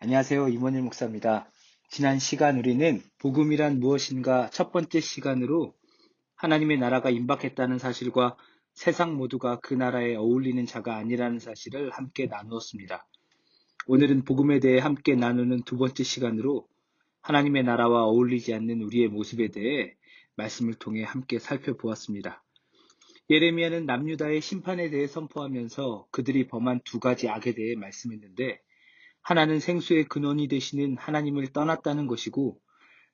안녕하세요. 임원일 목사입니다. 지난 시간 우리는 복음이란 무엇인가 첫 번째 시간으로 하나님의 나라가 임박했다는 사실과 세상 모두가 그 나라에 어울리는 자가 아니라는 사실을 함께 나누었습니다. 오늘은 복음에 대해 함께 나누는 두 번째 시간으로 하나님의 나라와 어울리지 않는 우리의 모습에 대해 말씀을 통해 함께 살펴보았습니다. 예레미야는 남유다의 심판에 대해 선포하면서 그들이 범한 두 가지 악에 대해 말씀했는데, 하나는 생수의 근원이 되시는 하나님을 떠났다는 것이고,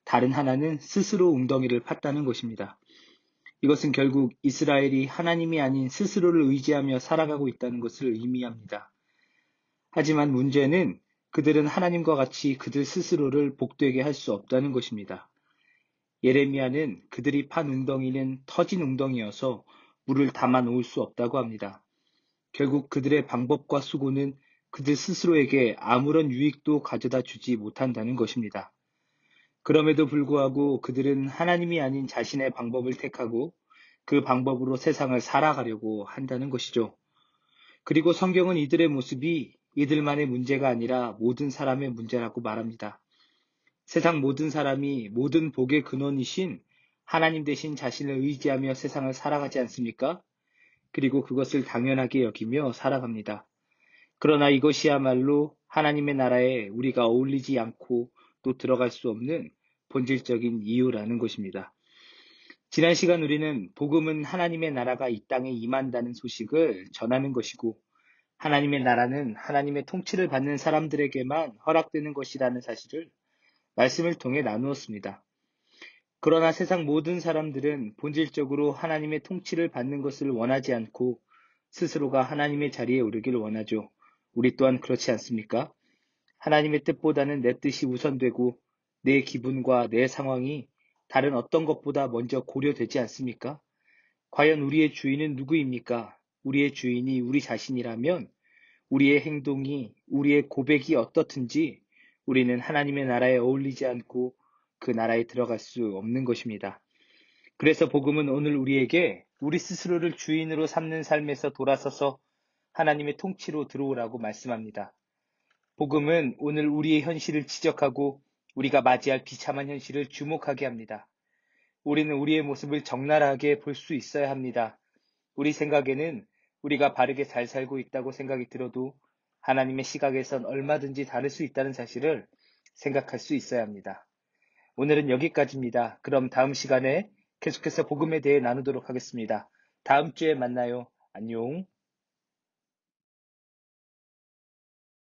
다른 하나는 스스로 웅덩이를 팠다는 것입니다. 이것은 결국 이스라엘이 하나님이 아닌 스스로를 의지하며 살아가고 있다는 것을 의미합니다. 하지만 문제는 그들은 하나님과 같이 그들 스스로를 복되게 할 수 없다는 것입니다. 예레미야는 그들이 판 웅덩이는 터진 웅덩이여서 물을 담아 놓을 수 없다고 합니다. 결국 그들의 방법과 수고는 그들 스스로에게 아무런 유익도 가져다 주지 못한다는 것입니다. 그럼에도 불구하고 그들은 하나님이 아닌 자신의 방법을 택하고 그 방법으로 세상을 살아가려고 한다는 것이죠. 그리고 성경은 이들의 모습이 이들만의 문제가 아니라 모든 사람의 문제라고 말합니다. 세상 모든 사람이 모든 복의 근원이신 하나님 대신 자신을 의지하며 세상을 살아가지 않습니까? 그리고 그것을 당연하게 여기며 살아갑니다. 그러나 이것이야말로 하나님의 나라에 우리가 어울리지 않고 또 들어갈 수 없는 본질적인 이유라는 것입니다. 지난 시간 우리는 복음은 하나님의 나라가 이 땅에 임한다는 소식을 전하는 것이고, 하나님의 나라는 하나님의 통치를 받는 사람들에게만 허락되는 것이라는 사실을 말씀을 통해 나누었습니다. 그러나 세상 모든 사람들은 본질적으로 하나님의 통치를 받는 것을 원하지 않고 스스로가 하나님의 자리에 오르길 원하죠. 우리 또한 그렇지 않습니까? 하나님의 뜻보다는 내 뜻이 우선되고 내 기분과 내 상황이 다른 어떤 것보다 먼저 고려되지 않습니까? 과연 우리의 주인은 누구입니까? 우리의 주인이 우리 자신이라면 우리의 행동이, 우리의 고백이 어떻든지 우리는 하나님의 나라에 어울리지 않고 그 나라에 들어갈 수 없는 것입니다. 그래서 복음은 오늘 우리에게 우리 스스로를 주인으로 삼는 삶에서 돌아서서 하나님의 통치로 들어오라고 말씀합니다. 복음은 오늘 우리의 현실을 지적하고 우리가 맞이할 비참한 현실을 주목하게 합니다. 우리는 우리의 모습을 적나라하게 볼 수 있어야 합니다. 우리 생각에는 우리가 바르게 잘 살고 있다고 생각이 들어도 하나님의 시각에선 얼마든지 다를 수 있다는 사실을 생각할 수 있어야 합니다. 오늘은 여기까지입니다. 그럼 다음 시간에 계속해서 복음에 대해 나누도록 하겠습니다. 다음 주에 만나요. 안녕.